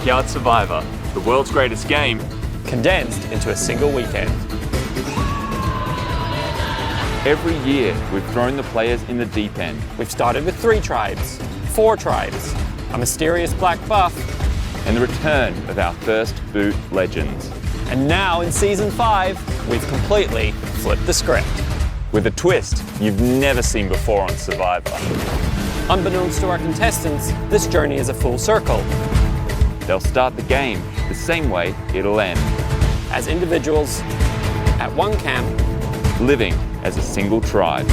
Backyard Survivor, the world's greatest game, condensed into a single weekend. Every year, we've thrown the players in the deep end. We've started with 3 tribes, 4 tribes, a mysterious black buff, And the return of our first boot legends. and now in Season 5, we've completely flipped the script. With a twist you've never seen before on Survivor. Unbeknownst to our contestants, this journey is a full circle. They'll start the game the same way it'll end. As individuals, at one camp, Living as a single tribe.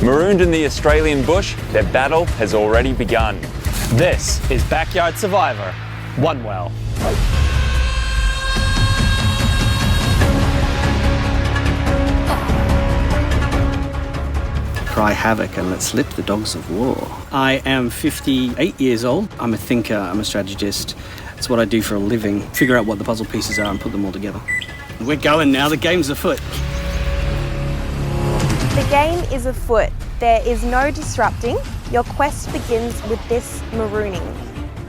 Marooned in the Australian bush, their battle has already begun. this is Backyard Survivor, One Well. Cry havoc and let's slip the dogs of war. I am 58 years old. I'm a thinker, I'm a strategist. It's what I do for a living. Figure out what the puzzle pieces are and put them all together. We're going now, the game's afoot. The game is afoot. There is no disrupting. Your quest begins with this marooning.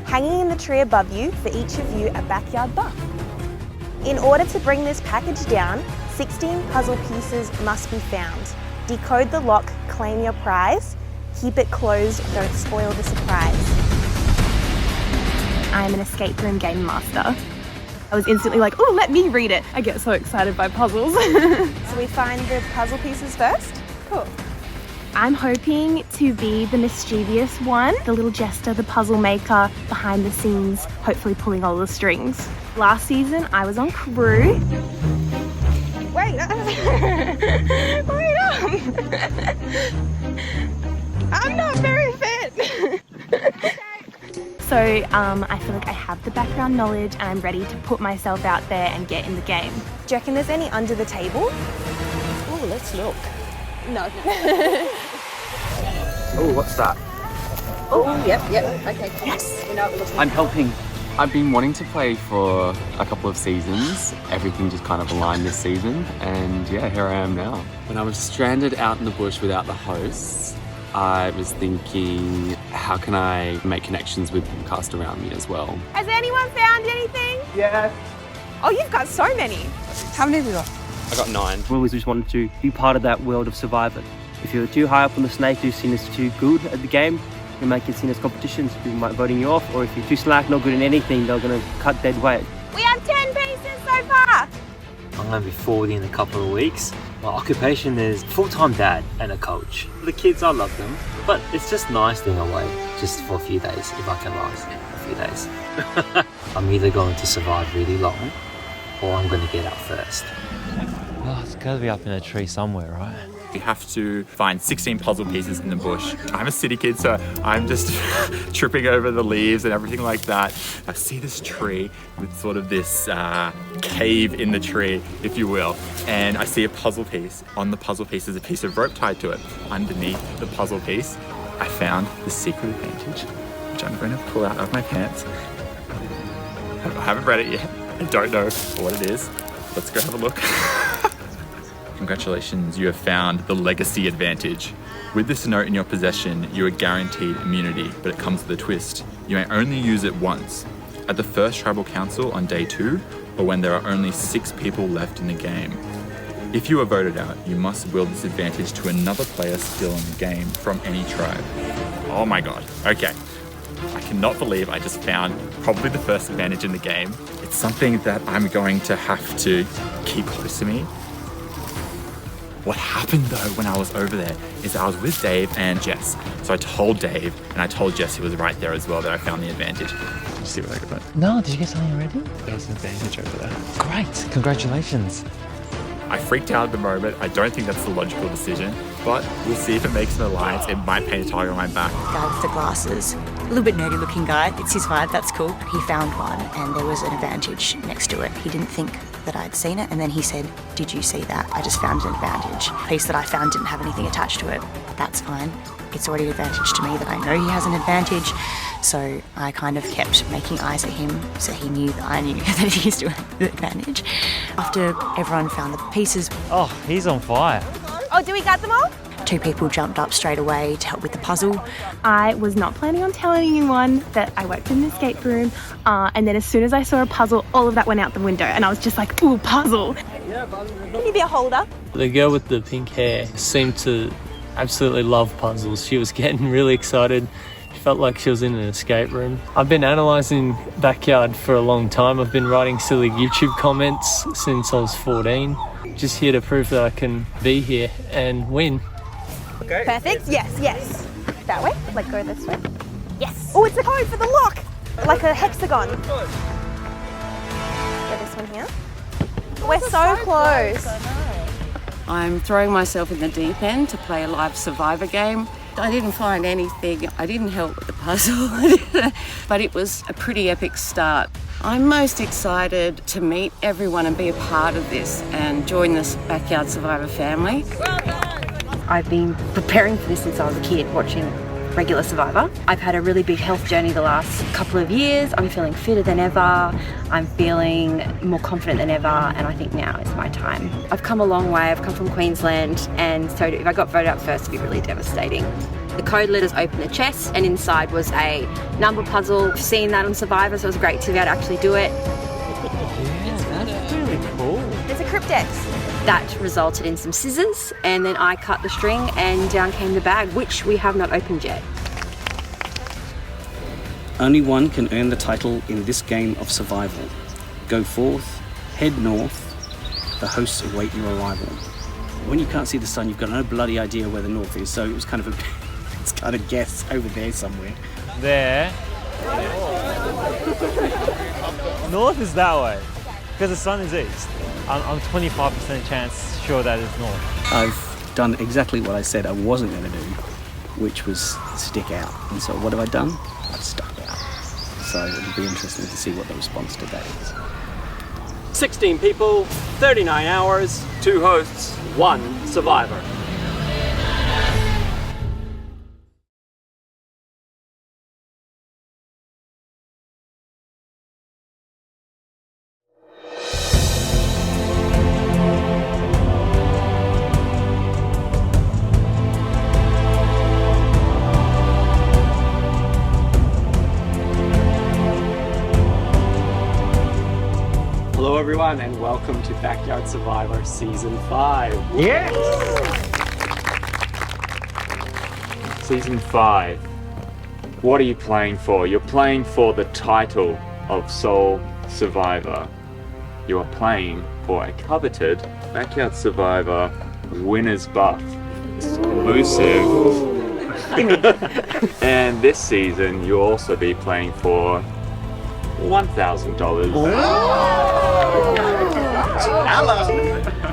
Hanging in the tree above you, for each of you, a backyard buff. In order to bring this package down, 16 puzzle pieces must be found. Decode the lock, claim your prize. Keep it closed, don't spoil the surprise. I'm an escape room game master. I was instantly like, oh, let me read it. I get so excited by puzzles. So we find the puzzle pieces first? Cool. I'm hoping to be the mischievous one, the little jester, the puzzle maker, behind the scenes, hopefully pulling all the strings. Last season, I was on crew. Wait, wait up! I'm not very fit. So I feel like I have the background knowledge and I'm ready to put myself out there and get in the game. Do you reckon there's any under the table? Oh, let's look. No. Oh, what's that? Oh, yep, okay. Yes. We know what we're looking I'm helping. I've been wanting to play for a couple of seasons. Everything just kind of aligned this season, and yeah, here I am now. When I was stranded out in the bush without the hosts, I was thinking, how can I make connections with the cast around me as well? Has anyone found anything? Yes. Oh, you've got so many. How many have you got? I got 9. We always just wanted to be part of that world of Survivor. If you're too high up on the snake, you've seen us too good at the game, we might get seen as competitions. People might voting you off, or if you're too slack, not good in anything, they're going to cut dead weight. We have 10 pieces so far. I'm going to be 40 in a couple of weeks. My occupation is full-time dad and a coach. The kids, I love them, but it's just nice being away just for a few days, if I can last a few days. I'm either going to survive really long, or I'm going to get out first. Well, it's got to be up in a tree somewhere, right? We have to find 16 puzzle pieces in the bush. I'm a city kid, so I'm just tripping over the leaves and everything like that. I see this tree with sort of this cave in the tree, if you will, and I see a puzzle piece. On the puzzle piece is a piece of rope tied to it. Underneath the puzzle piece, I found the secret advantage, which I'm going to pull out of my pants. I haven't read it yet. I don't know what it is. Let's go have a look. Congratulations, you have found the legacy advantage. With this note in your possession, you are guaranteed immunity, but it comes with a twist. You may only use it once, at the first tribal council on day 2, or when there are only 6 people left in the game. If you are voted out, you must will this advantage to another player still in the game from any tribe. Oh my god, okay. I cannot believe I just found probably the first advantage in the game. It's something that I'm going to have to keep close to me. What happened though when I was over there is I was with Dave and Jess. So I told Dave and I told Jess, who was right there as well, that I found the advantage. Did you see what I got? No, did you get something already? There was an advantage over there. Great, congratulations. I freaked out at the moment. I don't think that's the logical decision, but we'll see if it makes an alliance. It might paint a target on my back. Guy with the glasses, a little bit nerdy looking guy. It's his vibe, that's cool. He found one and there was an advantage next to it. He didn't think that I'd seen it, and then he said, did you see that? I just found an advantage. The piece that I found didn't have anything attached to it. That's fine. It's already an advantage to me that I know he has an advantage. So I kind of kept making eyes at him so he knew that I knew that he used to have the advantage. After everyone found the pieces. Oh, he's on fire. Oh, do we got them all? 2 people jumped up straight away to help with the puzzle. I was not planning on telling anyone that I worked in the escape room, and then as soon as I saw a puzzle, all of that went out the window, and I was just like, ooh, puzzle. Can you be a holder? The girl with the pink hair seemed to absolutely love puzzles. She was getting really excited. She felt like she was in an escape room. I've been analysing Backyard for a long time. I've been writing silly YouTube comments since I was 14. Just here to prove that I can be here and win. Okay. Perfect. Yes, yes. That way. Like go this way. Yes. Oh, it's a code for the lock. Like a hexagon. Go this one here. We're so close. I'm throwing myself in the deep end to play a live Survivor game. I didn't find anything. I didn't help with the puzzle, but it was a pretty epic start. I'm most excited to meet everyone and be a part of this and join this Backyard Survivor family. I've been preparing for this since I was a kid, watching regular Survivor. I've had a really big health journey the last couple of years. I'm feeling fitter than ever. I'm feeling more confident than ever, and I think now is my time. I've come a long way. I've come from Queensland, and so if I got voted up first, it'd be really devastating. The code letters opened the chest, and inside was a number puzzle. I've seen that on Survivor, so it was great to be able to actually do it. Yeah, that's really cool. There's a cryptex. That resulted in some scissors, and then I cut the string and down came the bag, which we have not opened yet. Only one can earn the title in this game of survival. Go forth, head north, the hosts await your arrival. When you can't see the sun, you've got no bloody idea where the north is, so it was kind of it's kind of guess over there somewhere. There. North is that way, because the sun is east. I'm 25% chance sure that is north. I've done exactly what I said I wasn't going to do, which was stick out. And so what have I done? I've stuck out. So it'll be interesting to see what the response to that is. 16 people, 39 hours, 2 hosts, 1 survivor. Hello everyone and welcome to Backyard Survivor Season 5. Yes! Season 5. What are you playing for? You're playing for the title of Sole Survivor. You are playing for a coveted Backyard Survivor winner's buff. Exclusive. And this season you'll also be playing for $1,000.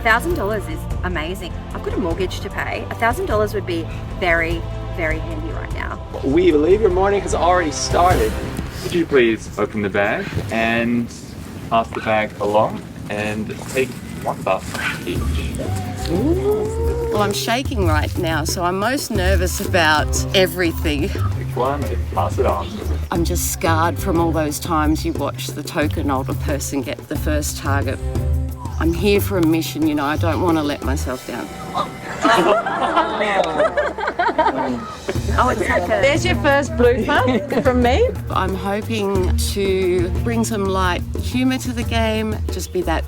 $1,000 is amazing. I've got a mortgage to pay. $1,000 would be very, very handy right now. We believe your morning has already started. Could you please open the bag and pass the bag along and take $1 each? Well, I'm shaking right now, so I'm most nervous about everything. Which one? Pass it on. I'm just scarred from all those times you watch the token older person get the first target. I'm here for a mission, you know, I don't want to let myself down. Oh, it's like there's your first blooper from me. I'm hoping to bring some light humour to the game, just be that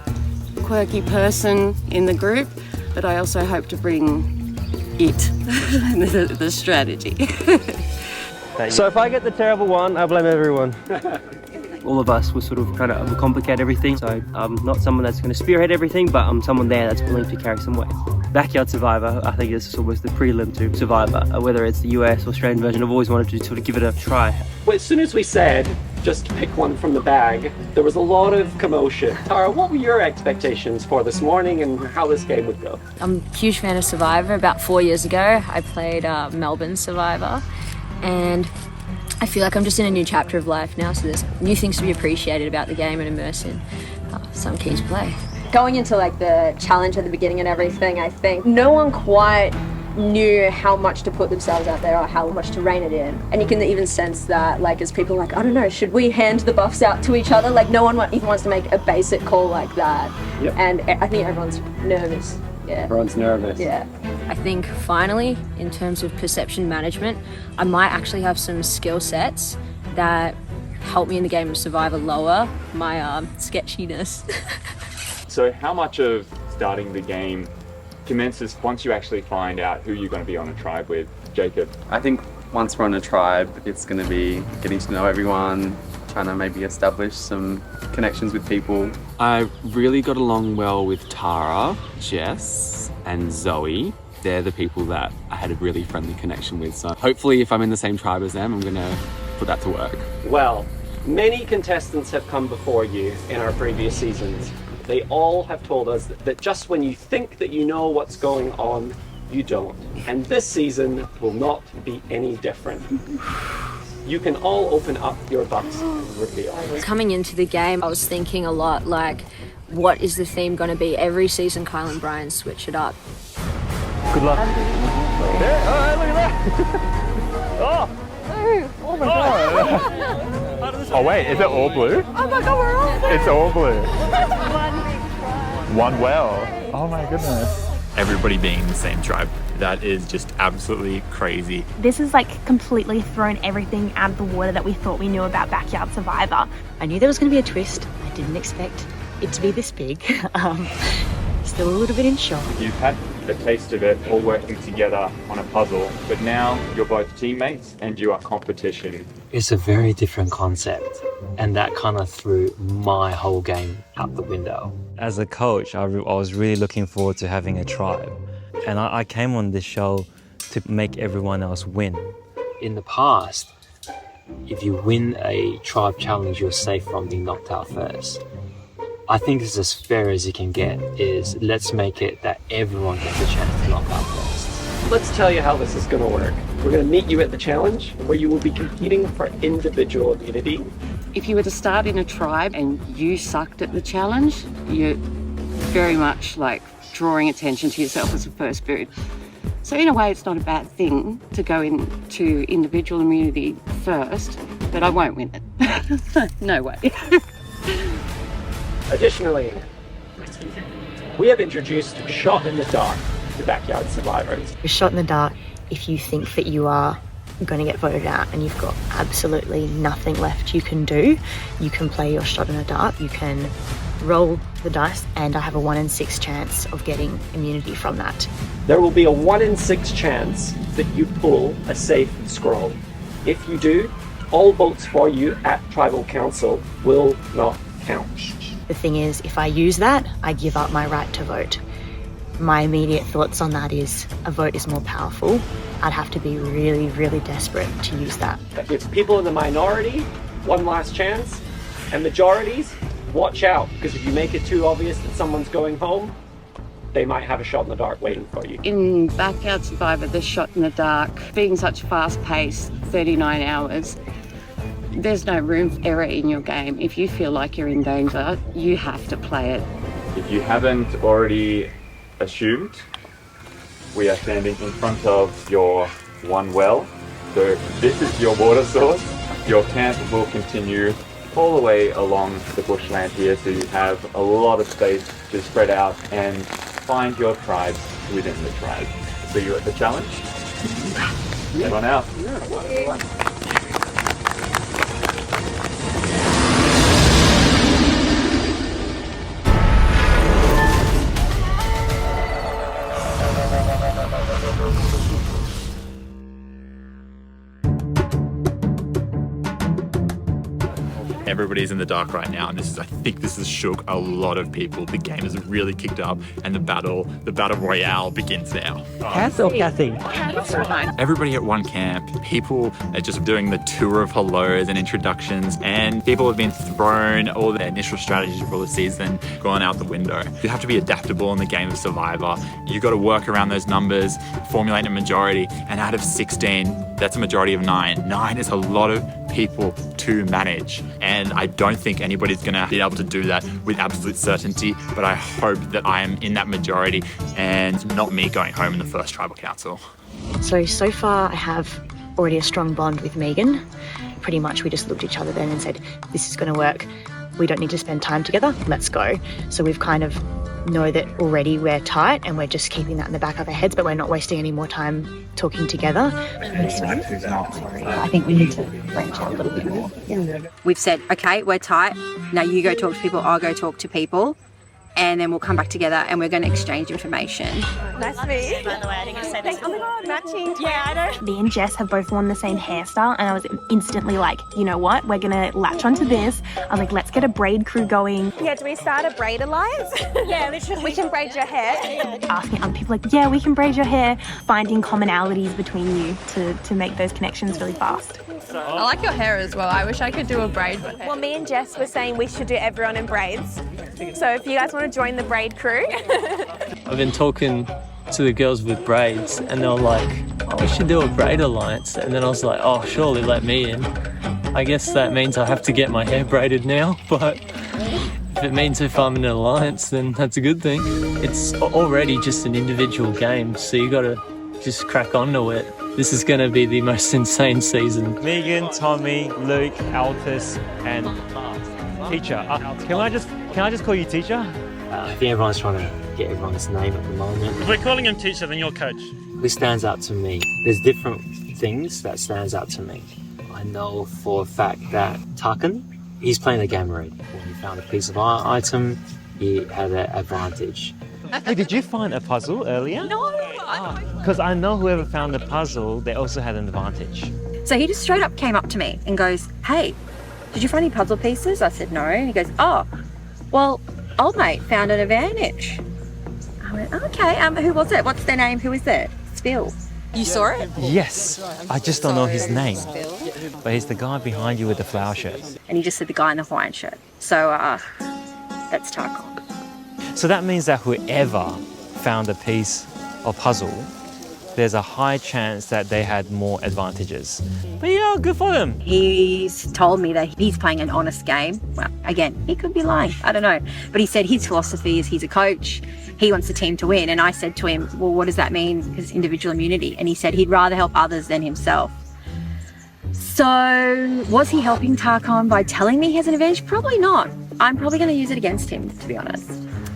quirky person in the group, but I also hope to bring it, the strategy. So if I get the terrible one, I blame everyone. All of us will sort of kind of overcomplicate everything. So I'm not someone that's going to spearhead everything, but I'm someone there that's willing to carry some weight. Backyard Survivor, I think this is almost the prelim to Survivor. Whether it's the US or Australian version, I've always wanted to sort of give it a try. Well, as soon as we said, just pick one from the bag, there was a lot of commotion. Tara, what were your expectations for this morning and how this game would go? I'm a huge fan of Survivor. About 4 years ago, I played Melbourne Survivor, and I feel like I'm just in a new chapter of life now, so there's new things to be appreciated about the game and immerse in. So I'm keen to play. Going into like the challenge at the beginning and everything, I think no one quite knew how much to put themselves out there or how much to rein it in. And you can even sense that, like, as people like, I don't know, should we hand the buffs out to each other? Like, no one even wants to make a basic call like that. Yep. And I think everyone's nervous Yeah. Everyone's nervous. Yeah. I think finally, in terms of perception management, I might actually have some skill sets that help me in the game of Survivor lower my sketchiness. So how much of starting the game commences once you actually find out who you're going to be on a tribe with, Jacob? I think once we're on a tribe, it's going to be getting to know everyone, trying to maybe establish some connections with people. I really got along well with Tara, Jess, and Zoe. They're the people that I had a really friendly connection with. So hopefully if I'm in the same tribe as them, I'm going to put that to work. Well, many contestants have come before you in our previous seasons. They all have told us that just when you think that you know what's going on, you don't. And this season will not be any different. You can all open up your bucks and reveal. Coming into the game, I was thinking a lot like, what is the theme going to be? Every season, Kyle and Brian switch it up. Good luck. There. Oh, look at that. Oh my god. Oh wait, is it all blue? Oh my god, we're all blue. It's all blue. One well. Oh my goodness. Everybody being in the same tribe. That is just absolutely crazy. This has like completely thrown everything out of the water that we thought we knew about Backyard Survivor. I knew there was going to be a twist. I didn't expect it to be this big. Still a little bit in shock. You've had a taste of it all working together on a puzzle, but now you're both teammates and you are competition. It's a very different concept, and that kind of threw my whole game out the window. As a coach, I was really looking forward to having a tribe, and I came on this show to make everyone else win. In the past, if you win a tribe challenge, you're safe from being knocked out first. I think it's as fair as you can get, is let's make it that everyone gets a chance to knock out first. Let's tell you how this is going to work. We're going to meet you at the challenge, where you will be competing for individual immunity. If you were to start in a tribe and you sucked at the challenge, you're very much like drawing attention to yourself as a first food. So in a way, it's not a bad thing to go into individual immunity first, but I won't win it. No way. Additionally, we have introduced Shot in the Dark to Backyard Survivors. You're shot in the dark if you think that you are going to get voted out and you've got absolutely nothing left you can do. You can play your shot in the dark, you can roll the dice, and I have a 1 in 6 chance of getting immunity from that. There will be a 1 in 6 chance that you pull a safe scroll. If you do, all votes for you at Tribal Council will not count. The thing is, if I use that, I give up my right to vote. My immediate thoughts on that is a vote is more powerful. I'd have to be really, really desperate to use that. That gives people in the minority one last chance, and majorities, watch out, because if you make it too obvious that someone's going home, they might have a shot in the dark waiting for you. In Backyard Survivor, the shot in the dark, being such fast paced, 39 hours, there's no room for error in your game. If you feel like you're in danger, you have to play it. If you haven't already assumed, we are standing in front of your one well. So this is your water source. Your camp will continue all the way along the bushland here, so you have a lot of space to spread out and find your tribes within the tribe. See you at the challenge. Head on out. Everybody's in the dark right now, and I think this has shook a lot of people. The game has really kicked up, and the battle Royale begins now. Cass or Kathy? Everybody at one camp, people are just doing the tour of hellos and introductions, and people have been thrown all their initial strategies for the season gone out the window. You have to be adaptable in the game of Survivor. You got to work around those numbers, formulate a majority, and out of 16, that's a majority of 9. 9 is a lot of people to manage, and I don't think anybody's gonna be able to do that with absolute certainty, but I hope that I am in that majority and not me going home in the first tribal council. So far I have already a strong bond with Megan. Pretty much we just looked at each other then and said, this is going to work. We don't need to spend time together, let's go. So we've kind of know that already we're tight and we're just keeping that in the back of our heads, but we're not wasting any more time talking together. I think we need to branch out a little bit more. Yeah. We've said, okay, we're tight. Now you go talk to people, I'll go talk to people. And then we'll come back together and we're going to exchange information. Nice to meet you. By the way, I didn't say this. Oh my god, matching. Yeah, I know. Me and Jess have both worn the same hairstyle, and I was instantly like, you know what? We're gonna latch onto this. I was like, let's get a braid crew going. Yeah, do we start a braid alliance? Yeah, literally. We can braid your hair. Asking other people, like, yeah, we can braid your hair. Finding commonalities between you to make those connections really fast. I like your hair as well. I wish I could do a braid. But well, me and Jess were saying we should do everyone in braids. So if you guys want to join the braid crew. I've been talking to the girls with braids and they were like, oh, we should do a braid alliance. And then I was like, oh, surely let me in. I guess that means I have to get my hair braided now, but if it means if I'm in an alliance, then that's a good thing. It's already just an individual game, so you got to just crack onto it. This is going to be the most insane season. Megan, Tommy, Luke, Altus, and Teacher. Can I just call you Teacher? I think everyone's trying to get everyone's name at the moment. If we're calling him Teacher, then you're Coach. This stands out to me. There's different things that stands out to me. I know for a fact that Tarkin, he's playing the game already. When he found a piece of item, he had an advantage. Hey, did you find a puzzle earlier? No. Because I know whoever found the puzzle, they also had an advantage. So he just straight up came up to me and goes, hey, did you find any puzzle pieces? I said, no. And he goes, oh, well, old mate found an advantage. I went, okay, who was it? What's their name? Who is it? It's Phil. You saw it? Yes, I just don't know his name. But he's the guy behind you with the flower shirt. And he just said the guy in the Hawaiian shirt. So that's Tarkon. So that means that whoever found a piece or puzzle, there's a high chance that they had more advantages. But yeah, good for them. He's told me that he's playing an honest game. Well, again, he could be lying, I don't know. But he said his philosophy is he's a coach, he wants the team to win. And I said to him, well, what does that mean? Because individual immunity. And he said he'd rather help others than himself. So was he helping Tarkon by telling me he has an advantage? Probably not. I'm probably going to use it against him, to be honest.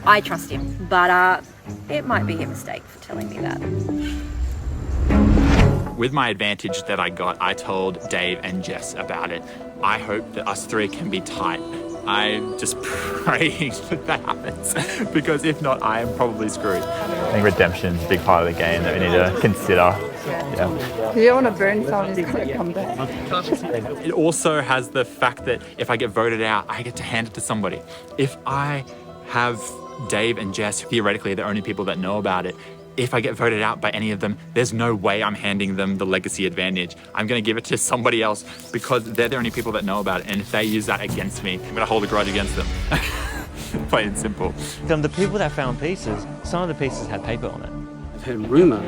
I trust him, but it might be a mistake for telling me that. With my advantage that I got, I told Dave and Jess about it. I hope that us three can be tight. I'm just praying that that happens, because if not, I am probably screwed. I think redemption is a big part of the game that we need to consider. Yeah. you don't want to burn someone who's going to come back. It also has the fact that if I get voted out, I get to hand it to somebody. If I have Dave and Jess, theoretically, the only people that know about it, if I get voted out by any of them, there's no way I'm handing them the legacy advantage. I'm going to give it to somebody else because they're the only people that know about it. And if they use that against me, I'm going to hold a grudge against them. Plain and simple. The people that found pieces, some of the pieces had paper on it. I've heard rumour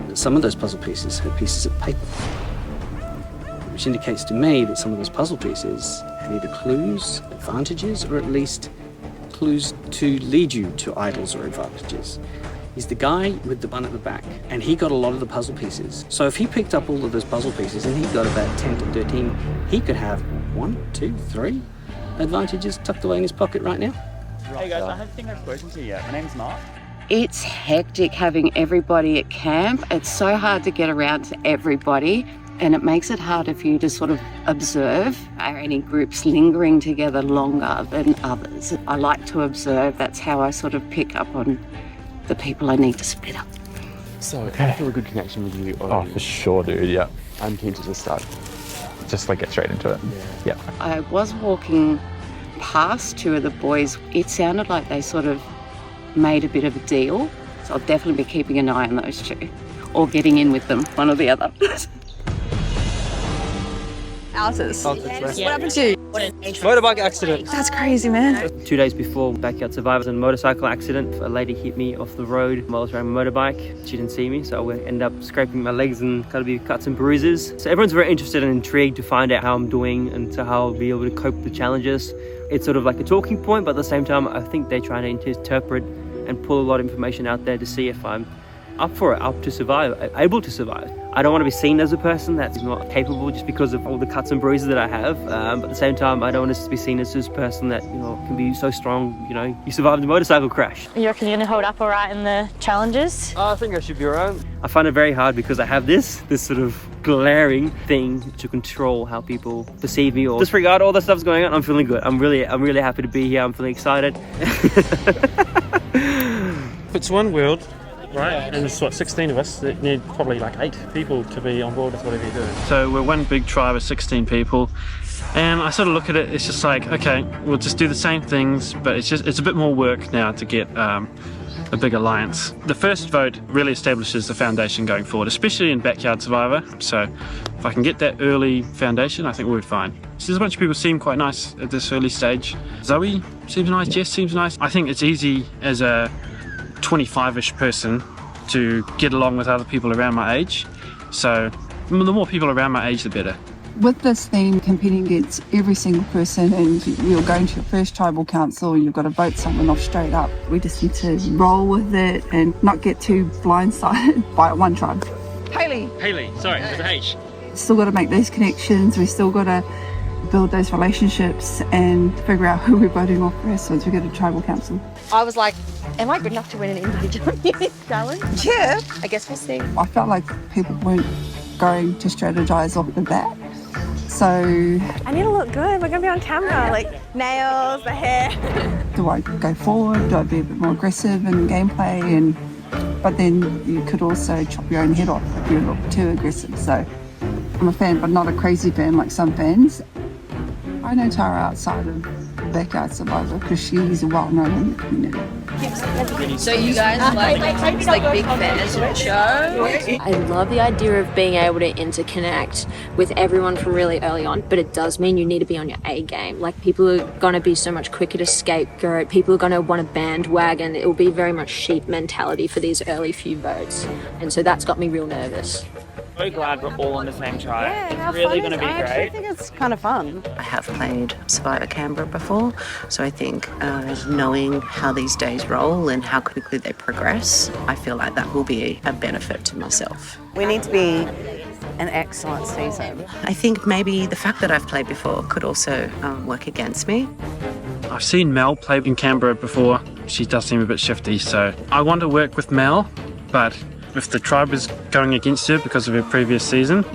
that some of those puzzle pieces had pieces of paper, which indicates to me that some of those puzzle pieces have either clues, advantages, or at least clues to lead you to idols or advantages. He's the guy with the bun at the back, and he got a lot of the puzzle pieces. So if he picked up all of those puzzle pieces and he got about 10 to 13, he could have 1, 2, 3 advantages tucked away in his pocket right now. Hey guys, I don't think I've spoken to you yet. My name's Mark. It's hectic having everybody at camp. It's so hard to get around to everybody, and it makes it harder for you to sort of observe. Are any groups lingering together longer than others? I like to observe. That's how I sort of pick up on the people I need to split up. So, I feel a good connection with you. Oh, for sure, dude, yeah. I'm keen to just start. Just like get straight into it. Yeah. I was walking past two of the boys. It sounded like they sort of made a bit of a deal. So I'll definitely be keeping an eye on those two. Or getting in with them, one or the other. Altus. Yes. What happened to you? Motorbike accident. That's crazy, man. 2 days before Backyard Survivors and a motorcycle accident, a lady hit me off the road while I was riding my motorbike. She didn't see me, so I ended up scraping my legs and got a few cuts and bruises. So everyone's very interested and intrigued to find out how I'm doing and to how I'll be able to cope with the challenges. It's sort of like a talking point, but at the same time, I think they're trying to interpret and pull a lot of information out there to see if I'm up for it, up to survive, able to survive. I don't want to be seen as a person that's not capable just because of all the cuts and bruises that I have. But at the same time, I don't want to be seen as this person that, can be so strong, you survived a motorcycle crash. You reckon you're going to hold up all right in the challenges? I think I should be all right. I find it very hard because I have this sort of glaring thing to control how people perceive me or disregard all the stuff's going on. I'm feeling good. I'm really happy to be here. I'm feeling excited. It's one world, right? And there's 16 of us that need probably like 8 people to be on board with whatever you're doing. So we're one big tribe of 16 people. And I sort of look at it, it's just like, okay, we'll just do the same things, but it's a bit more work now to get a big alliance. The first vote really establishes the foundation going forward, especially in Backyard Survivor. So if I can get that early foundation, I think we'll be fine. So there's a bunch of people seem quite nice at this early stage. Zoe seems nice, Jess seems nice. I think it's easy as a 25-ish person to get along with other people around my age. So the more people around my age, the better. With this theme, competing against every single person, and you're going to your first tribal council, you've got to vote someone off straight up. We just need to roll with it and not get too blindsided by one tribe. Haley, sorry, with the H. Still got to make those connections. We still got to build those relationships and figure out who we're voting off first once we get a tribal council. I was like, am I good enough to win an individual challenge? Yeah. I guess we'll see. I felt like people weren't going to strategize off the bat. So I need to look good. We're going to be on camera. Like nails, the hair. Do I go forward? Do I be a bit more aggressive in gameplay? But then you could also chop your own head off if you look too aggressive. So I'm a fan, but not a crazy fan like some fans. I know Tara outside of Backyard Survivor because she's well known in the community. So you guys like big fans of the show? I love the idea of being able to interconnect with everyone from really early on, but it does mean you need to be on your A game. Like, people are going to be so much quicker to scapegoat, people are going to want a bandwagon. It will be very much sheep mentality for these early few votes, and so that's got me real nervous. So glad we're all on the same tribe. It's really going to be great. I think it's kind of fun. I have played Survivor Canberra before, so I think knowing how these days roll and how quickly they progress, I feel like that will be a benefit to myself. We need to be an excellent season. I think maybe the fact that I've played before could also work against me. I've seen Mel play in Canberra before. She does seem a bit shifty, so I want to work with Mel, but if the tribe is going against her because of her previous season,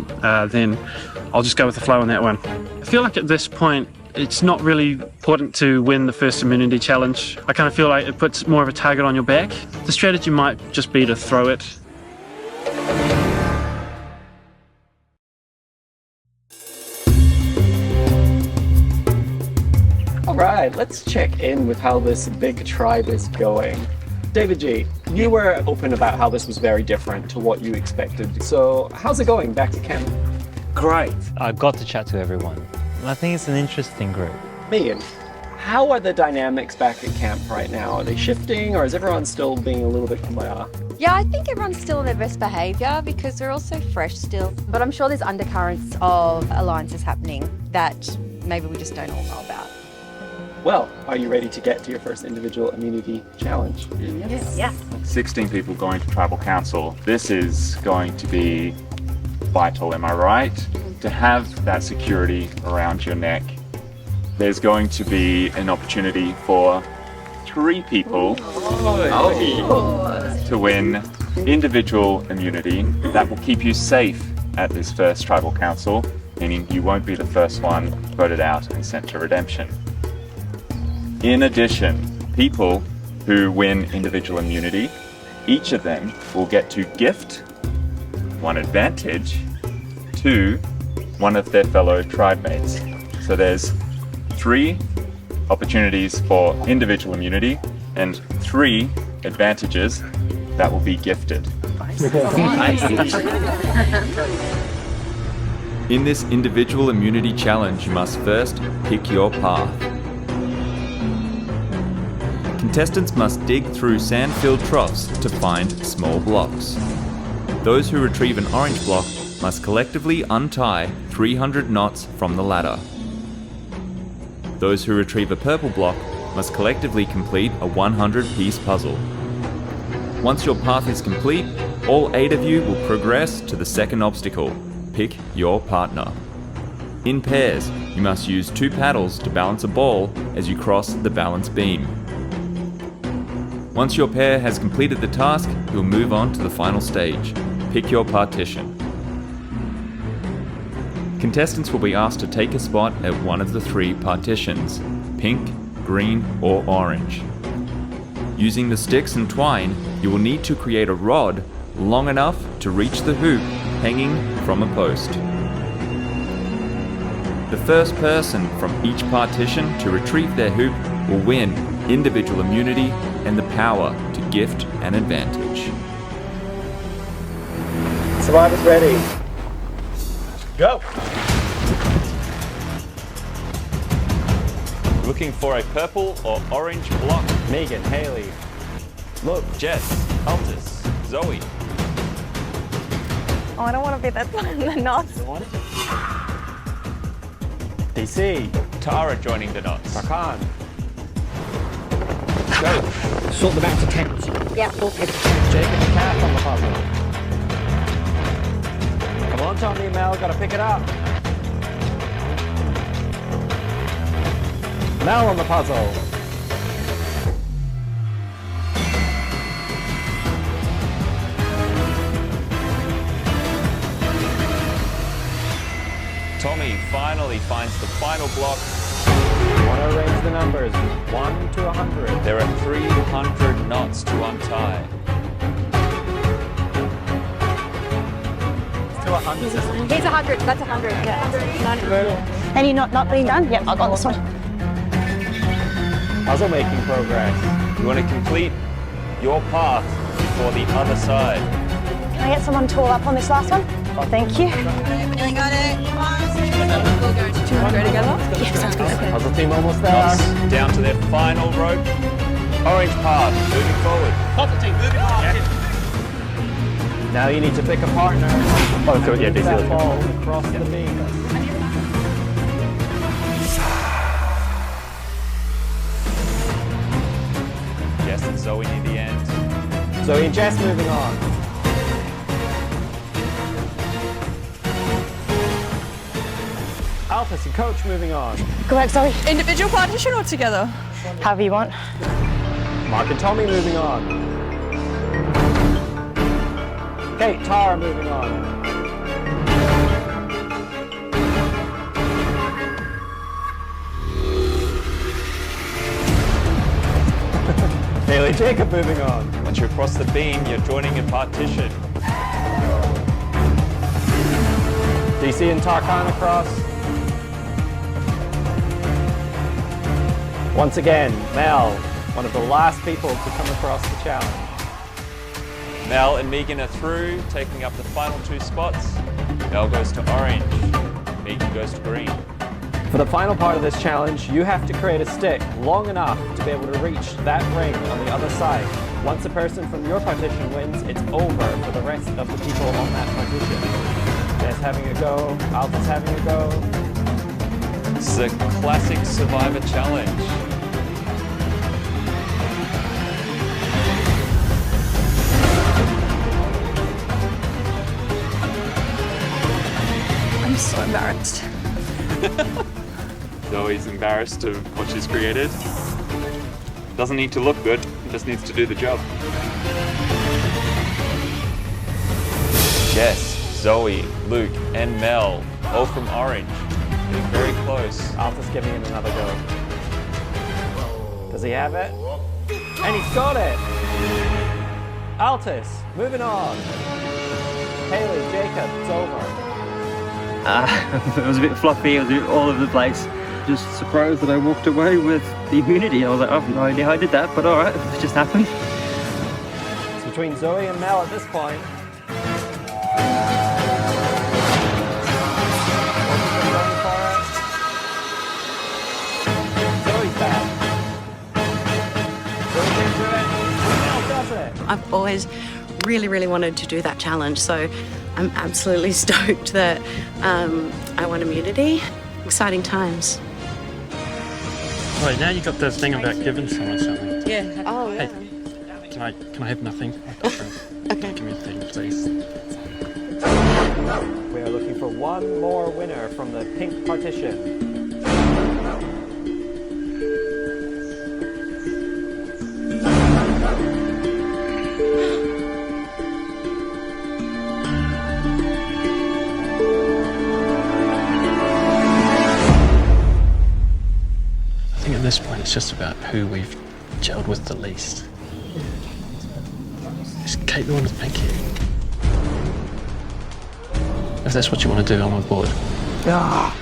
then I'll just go with the flow on that one. I feel like at this point, it's not really important to win the first immunity challenge. I kind of feel like it puts more of a target on your back. The strategy might just be to throw it. All right, let's check in with how this big tribe is going. David G, you were open about how this was very different to what you expected. So how's it going back to camp? Great. I got to chat to everyone. I think it's an interesting group. Megan, how are the dynamics back at camp right now? Are they shifting, or is everyone still being a little bit kumbaya? Yeah, I think everyone's still on their best behaviour because they're all so fresh still. But I'm sure there's undercurrents of alliances happening that maybe we just don't all know about. Well, are you ready to get to your first individual immunity challenge? Yes. Yeah. 16 people going to tribal council. This is going to be vital, am I right? To have that security around your neck. There's going to be an opportunity for 3 people to win individual immunity that will keep you safe at this first tribal council, meaning you won't be the first one voted out and sent to redemption. In addition, people who win individual immunity, each of them will get to gift 1 advantage to one of their fellow tribe mates. So there's 3 opportunities for individual immunity and 3 advantages that will be gifted. In this individual immunity challenge, you must first pick your path. Contestants must dig through sand-filled troughs to find small blocks. Those who retrieve an orange block must collectively untie 300 knots from the ladder. Those who retrieve a purple block must collectively complete a 100-piece puzzle. Once your path is complete, All 8 of you will progress to the second obstacle. Pick your partner. In pairs, you must use 2 paddles to balance a ball as you cross the balance beam. Once your pair has completed the task, you'll move on to the final stage. Pick your partition. Contestants will be asked to take a spot at one of the 3 partitions: pink, green, or orange. Using the sticks and twine, you will need to create a rod long enough to reach the hoop hanging from a post. The first person from each partition to retrieve their hoop will win individual immunity and the power to gift an advantage. Survivors ready. Go! Looking for a purple or orange block? Megan, Haley, Look, Jess, Altus, Zoe. Oh, I don't want to be that one, the knots. DC, Tara joining the knots. Tarkan, Go. sort them out to 10s. Yeah. Jacob and Kath on the puzzle. Come on, Tommy and Mel, gotta pick it up. Mel on the puzzle. Tommy finally finds the final block. Want to arrange the numbers 1 to 100. There are 300 knots to untie. To 100. He's 100, that's 100. Yeah. And you're not being done? Yep, I'll go this one. Puzzle making progress. You want to complete your path for the other side. Can I get someone to all up on this last one? Oh, thank you. Nearly got it. We'll go to 200 together? Yeah, sounds good. Okay. Puzzle team almost there. Knots down to their final rope. Orange path, moving forward. Puzzle team, moving on. Now you need to pick a partner. Oh, so yeah, DC. That ball across the beam. Jess and Zoe near the end. Zoe and Jess moving on. Alphys and Coach moving on. Go back, Zoe. Individual partition or together? However you want. Mark and Tommy moving on. Kate, Tara moving on. Haley, Jacob moving on. Once you cross the beam, you're joining a partition. DC and Tarkan across. Once again, Mel, one of the last people to come across the challenge. Mel and Megan are through, taking up the final 2 spots. Mel goes to orange, Megan goes to green. For the final part of this challenge, you have to create a stick long enough to be able to reach that ring on the other side. Once a person from your partition wins, it's over for the rest of the people on that partition. Jess having a go, Alphys having a go. This is a classic Survivor challenge. I'm so embarrassed. Zoe's embarrassed of what she's created. Doesn't need to look good, just needs to do the job. Jess, Zoe, Luke, and Mel, all from orange. Getting very close. Alphys giving it another go. Does he have it? And he's got it! Altus, moving on. Haley, Jacob, it's over. It was a bit floppy, it was a bit all over the place. Just surprised that I walked away with the immunity. I was like, I have no idea how I did that, but alright, it just happened. It's between Zoe and Mel at this point. Zoe's back. Zoe can do it. Mel does it. I've always really wanted to do that challenge, so I'm absolutely stoked that I won immunity. Exciting times. Right, now you got the thing about giving someone something. Yeah. Oh, yeah. Hey, Can I have nothing? Okay. Give me a thing, please. We are looking for one more winner from the pink partition. I think at this point it's just about who we've gelled with the least. Is Kate the one with pink hair? If that's what you want to do, I'm on board. Ah,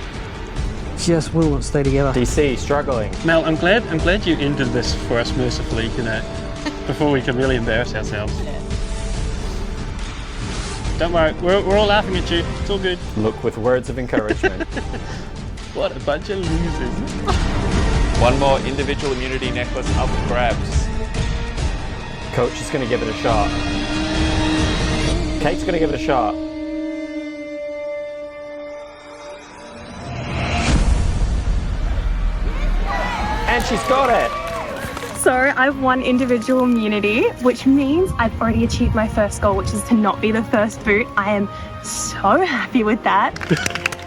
just will not stay together. DC struggling. Mel, I'm glad you ended this for us mercifully, before we can really embarrass ourselves. Don't worry, we're all laughing at you. It's all good. Look with words of encouragement. What a bunch of losers. One more individual immunity necklace up for grabs. Coach is going to give it a shot. Kate's going to give it a shot. And she's got it! So I've won individual immunity, which means I've already achieved my first goal, which is to not be the first boot. I am so happy with that.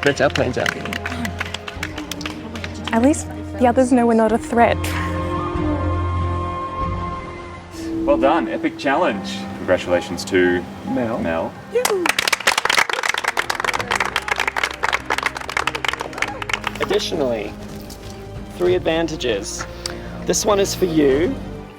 That's our plans out. At least the others know we're not a threat. Well done, epic challenge. Congratulations to Mel. Additionally, 3 advantages. This one is for you.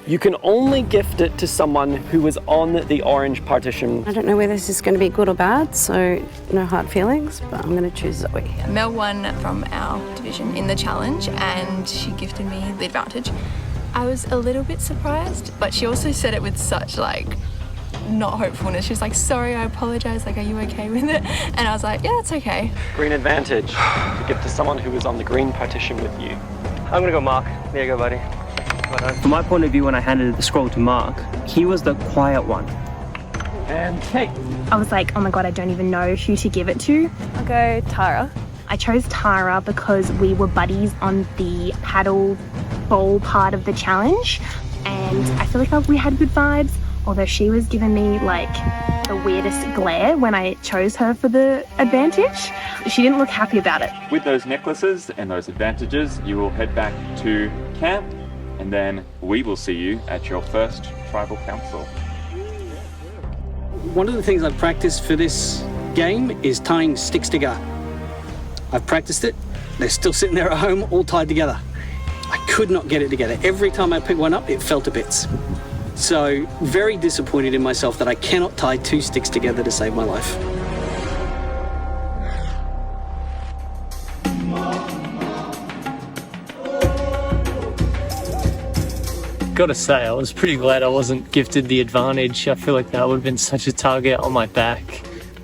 You can only gift it to someone who was on the orange partition. I don't know whether this is going to be good or bad, so no hard feelings, but I'm going to choose Zoe. Mel won from our division in the challenge and she gifted me the advantage. I was a little bit surprised, but she also said it with such not hopefulness. She was like, sorry, I apologize, are you okay with it? And I was like, yeah, it's okay. Green advantage to give to someone who was on the green partition with you. I'm gonna go Mark. There you go, buddy. From my point of view, when I handed the scroll to Mark, he was the quiet one. And Kate. I was like, oh my god, I don't even know who to give it to. I'll go Tara. I chose Tara because we were buddies on the paddle bowl part of the challenge, and I feel like we had good vibes, although she was giving me the weirdest glare when I chose her for the advantage. She didn't look happy about it. With those necklaces and those advantages, you will head back to camp, and then we will see you at your first tribal council. One of the things I've practiced for this game is tying sticks together. I've practiced it. They're still sitting there at home, all tied together. I could not get it together. Every time I picked one up, it fell to bits. So, very disappointed in myself that I cannot tie 2 sticks together to save my life. Gotta say, I was pretty glad I wasn't gifted the advantage. I feel like that would have been such a target on my back.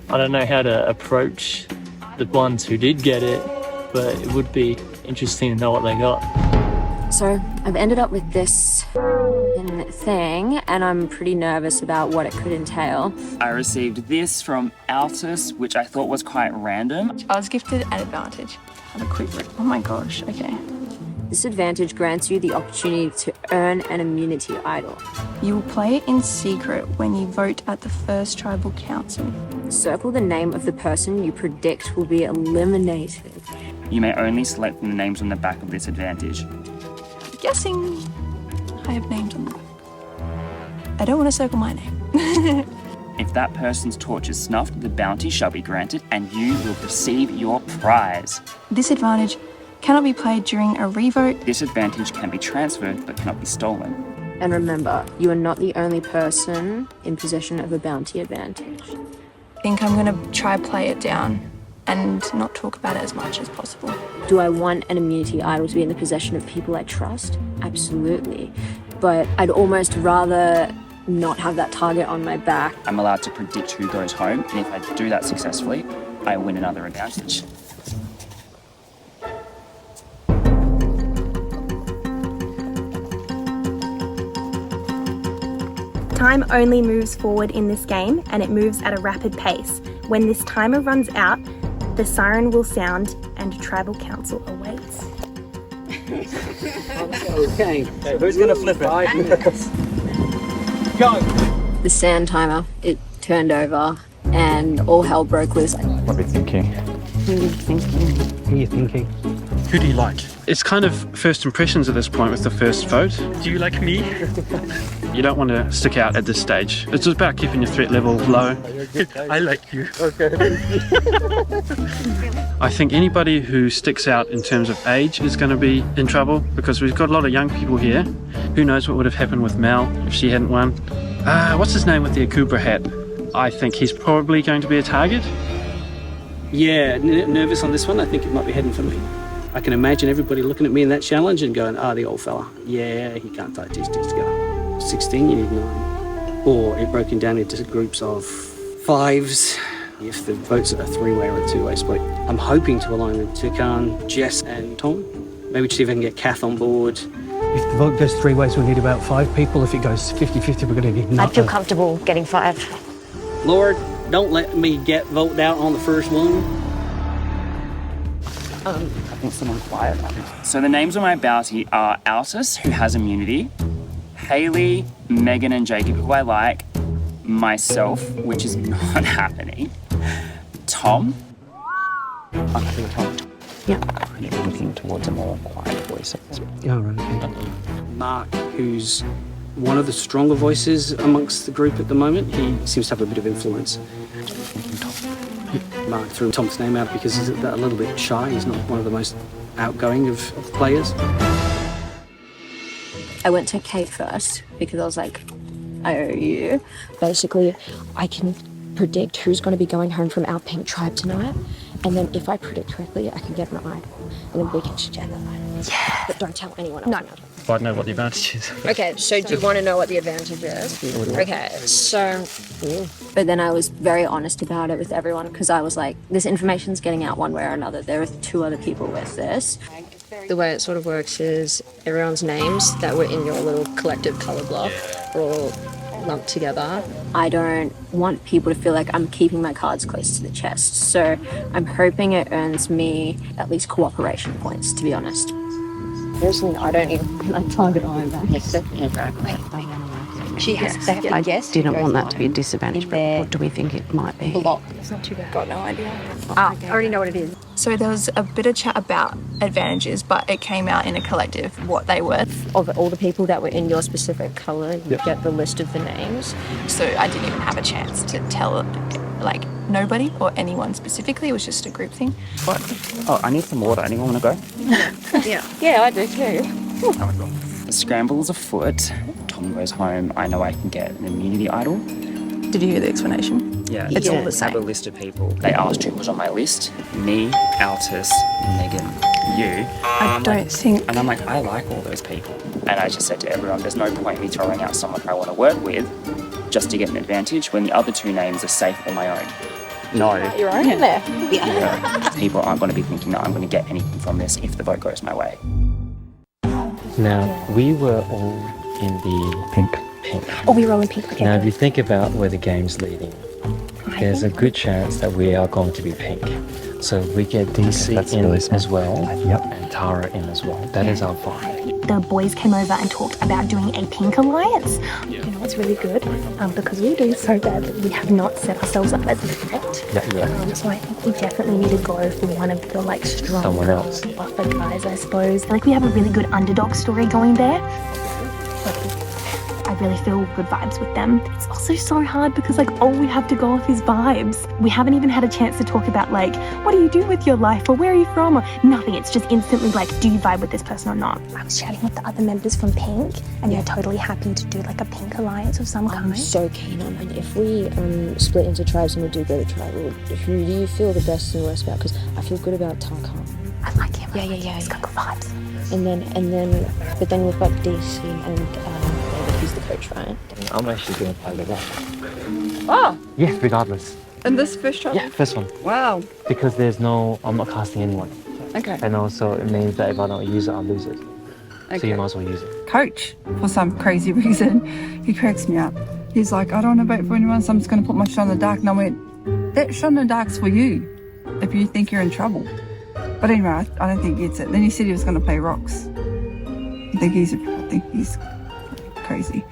I don't know how to approach the ones who did get it, but it would be interesting to know what they got. So I've ended up with this thing, and I'm pretty nervous about what it could entail. I received this from Altus, which I thought was quite random. I was gifted an advantage. Have a quick look. Oh my gosh, okay. This advantage grants you the opportunity to earn an immunity idol. You will play it in secret when you vote at the first tribal council. Circle the name of the person you predict will be eliminated. You may only select from the names on the back of this advantage. Guessing I have names on them. I don't want to circle my name. If that person's torch is snuffed, the bounty shall be granted and you will receive your prize. This advantage cannot be played during a revote. This advantage can be transferred but cannot be stolen. And remember, you are not the only person in possession of a bounty advantage. I think I'm going to try play it down and not talk about it as much as possible. Do I want an immunity idol to be in the possession of people I trust? Absolutely. But I'd almost rather not have that target on my back. I'm allowed to predict who goes home, and if I do that successfully, I win another advantage. Time only moves forward in this game, and it moves at a rapid pace. When this timer runs out, the siren will sound and tribal council awaits. Okay, so who's going to flip it? Go! The sand timer, it turned over and all hell broke loose. What are you thinking? Who are you thinking? Who do you like? It's kind of first impressions at this point with the first vote. Do you like me? You don't want to stick out at this stage. It's about keeping your threat level low. I like you. Okay. I think anybody who sticks out in terms of age is going to be in trouble because we've got a lot of young people here. Who knows what would have happened with Mel if she hadn't won? What's his name with the Akubra hat? I think he's probably going to be a target. Yeah, nervous on this one. I think it might be heading for me. I can imagine everybody looking at me in that challenge and going, the old fella. Yeah, he can't tie two sticks together. 16, you need 9. Or it broken down into groups of 5s. If the votes are a 3-way or a 2-way split. I'm hoping to align with Turkan, Jess and Tom. Maybe see if I can get Kath on board. If the vote goes 3 ways, we'll need about 5 people. If it goes 50-50, we're going to need 9. I'd feel comfortable getting 5. Lord, don't let me get voted out on the first one. I think someone quiet. So the names on my bounty are Altus, who has immunity, Haley, Megan and Jacob, who I like, myself, which is not happening, Tom. I think Tom. Yeah. I'm looking towards a more quiet voice. Oh, right, okay. Mark, who's one of the stronger voices amongst the group at the moment, he seems to have a bit of influence. Mark threw Tom's name out because he's a little bit shy. He's not one of the most outgoing of players. I went to Kate first because I was like, I owe you. Basically, I can predict who's going to be going home from our pink tribe tonight. And then if I predict correctly, I can get an idol. And then we can share that idol. Yeah. But don't tell anyone else. No. I know what the advantage is. Okay, so do you want to know what the advantage is? Okay, so... But then I was very honest about it with everyone because I was like, this information's getting out one way or another. There are 2 other people with this. The way it sort of works is everyone's names that were in your little collective colour block are all lumped together. I don't want people to feel like I'm keeping my cards close to the chest. So I'm hoping it earns me at least cooperation points, to be honest. Personally, I don't even target Iron back. She has I didn't want that to be a disadvantage, but what do we think it might be? Block. It's not too bad. Got no idea. I already know what it is. So there was a bit of chat about advantages, but it came out in a collective what they were. Of all the people that were in your specific colour, you get the list of the names. So I didn't even have a chance to tell, like, nobody or anyone specifically. It was just a group thing. What? Oh, I need some water. Anyone want to go? Yeah, I do too. The scramble is afoot. Tom goes home. I know I can get an immunity idol. Did you hear the explanation? Yeah, It's all the I same. have a list of people. They asked who was on my list. Me, Altus, Megan, you. I don't think... And I'm like, I like all those people. And I just said to everyone, there's no point me throwing out someone I want to work with just to get an advantage when the other 2 names are safe on my own. No. Your own in there. Yeah. People aren't going to be thinking that I'm going to get anything from this if the vote goes my way. Now, we were all in the pink. Oh, we were all in pink. Okay. Now, if you think about where the game's leading, there's a good chance that we are going to be pink. So we get DC in as well, and Tara in as well. That is our vibe. The boys came over and talked about doing a pink alliance. You know what's really good? Because we're doing so bad that we have not set ourselves up as a threat. So I think we definitely need to go for one of the strong someone else buffer guys, I suppose. We have a really good underdog story going there. I really feel good vibes with them. It's also so hard because all we have to go off is vibes. We haven't even had a chance to talk about what do you do with your life or where are you from or nothing. It's just instantly do you vibe with this person or not? I was chatting with the other members from Pink and they're totally happy to do a pink alliance of some kind. I'm so keen on it. If we split into tribes and we do go to tribal, who do you feel the best and worst about? Because I feel good about Tarkan. I like him. Yeah. He's got good vibes. But then we've got DC and he's the coach, right? I'm actually going to play with that. Oh! Yeah, regardless. And this first trial? Yeah, first one. Wow. Because I'm not casting anyone. Okay. And also it means that if I don't use it, I'll lose it. Okay. So you might as well use it. Coach, for some crazy reason, he cracks me up. He's like, I don't want to vote for anyone, so I'm just going to put my shot in the dark. And I went, that shot in the dark's for you, if you think you're in trouble. But anyway, I don't think he gets it. Then he said he was going to play rocks. I think he's crazy.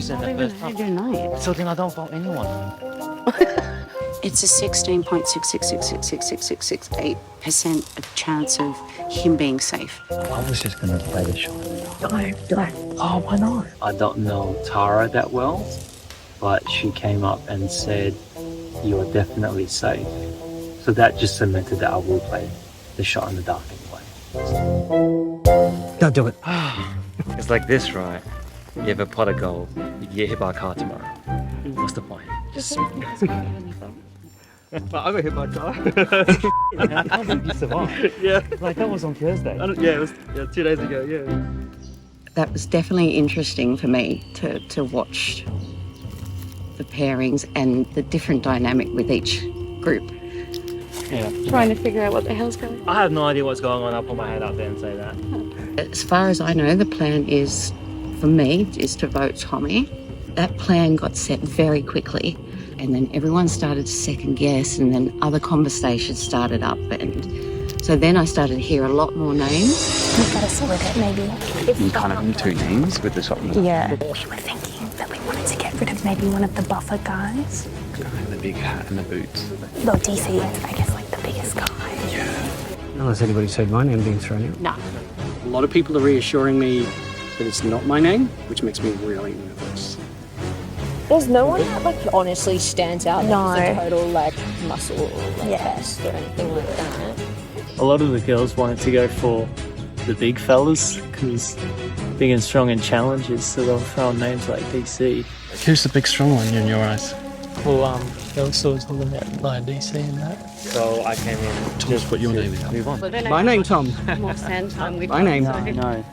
said I the don't first even time. know. No. So then I don't vote anyone. It's a 16.666666668% of chance of him being safe. I was just going to play the shot. No. Oh, why not? I don't know Tara that well, but she came up and said, you're definitely safe. So that just cemented that I will play the shot in the dark anyway. Don't do it. It's like this, right? You have a pot of gold, you get hit by a car tomorrow. What's the point? Just. But I got hit by a car. I can't believe you survived. Yeah. Like that was on Thursday. Yeah, it was 2 days ago, yeah. That was definitely interesting for me to watch the pairings and the different dynamic with each group. Yeah. Trying to figure out what the hell's going on. I have no idea what's going on. I'll put my head up there and say that. As far as I know, the plan is, for me, is to vote Tommy. That plan got set very quickly, and then everyone started to second guess, and then other conversations started up, and so then I started to hear a lot more names. We've got to split it, maybe. You kind of in 2 names with the shot in the Yeah. We were thinking that we wanted to get rid of maybe one of the buffer guys. and the big hat and the boots. Though DC is, I guess, like the biggest guy. Unless anybody said my name being thrown out. No. A lot of people are reassuring me that it's not my name, which makes me really nervous. There's no one that like honestly stands out. No. Like, a total like muscle or like vest or anything like that. A lot of the girls wanted to go for the big fellas because big and strong in challenges, so they were throwing names like DC. Who's the big strong one in your eyes? Well, they were sort of talking about like DC and that. So I came in. Just put your name in. Move on. My name, Tom. More sand time with My name. No.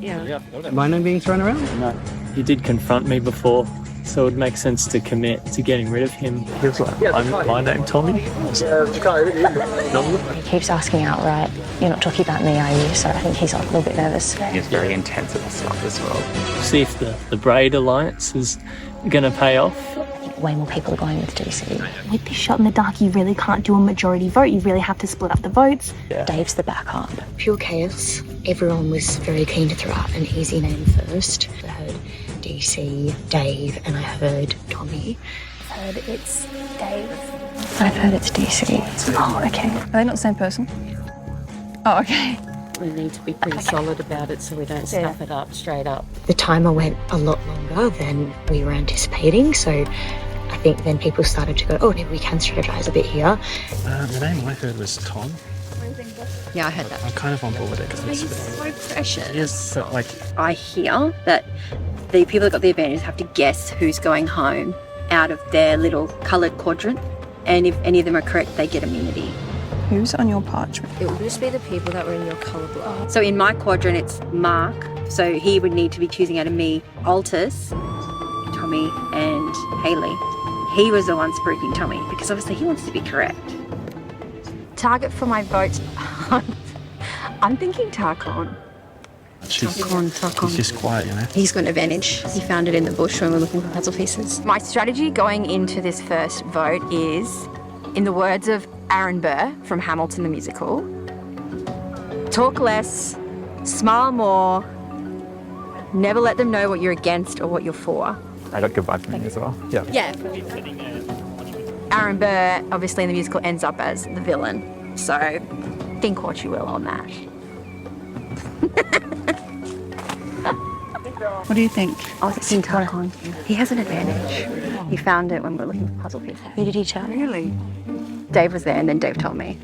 Yeah. My name being thrown around? No. He did confront me before, so it would make sense to commit to getting rid of him. He was like, my name, Tommy. He keeps asking outright, "You're not talking about me, are you?" So I think he's like a little bit nervous. He's very intense at the start as well. See if the Braid Alliance is going to pay off. Way more people are going with DC. With this shot in the dark, you really can't do a majority vote. You really have to split up the votes. Dave's the backup. Pure chaos. Everyone was very keen to throw out an easy name first. I heard DC, Dave, and I heard Tommy. I've heard it's Dave. I've heard it's DC. Oh, okay. Are they not the same person? Oh, okay. We need to be pretty solid about it so we don't stuff it up straight up. The timer went a lot longer than we were anticipating, so I think then people started to go, oh, maybe we can strategize a bit here. The name I heard was Tom. Yeah, I heard that. I'm kind of on board with it. He's so precious. Yes, but like... I hear that the people that got the advantage have to guess who's going home out of their little coloured quadrant, and if any of them are correct, they get immunity. Who's on your parchment? It will just be the people that were in your colour block. So in my quadrant, it's Mark. So he would need to be choosing out of me, Altus, Tommy, and Hayley. He was the one spruiking Tommy because obviously he wants to be correct. Target for my vote. I'm thinking Tarkon. Tarkon. He's just quiet, you know. He's got an advantage. He found it in the bush when we were looking for puzzle pieces. My strategy going into this first vote is, in the words of Aaron Burr from Hamilton the Musical, talk less, smile more, never let them know what you're against or what you're for. I got good vibes from me as well. Yeah. Yeah. Aaron Burr, obviously in the musical, ends up as the villain. So think what you will on that. What do you think? I was thinking Tarkon. He has an advantage. He found it when we were looking for puzzle pieces. Who did he tell? Really? Dave was there and then Dave told me.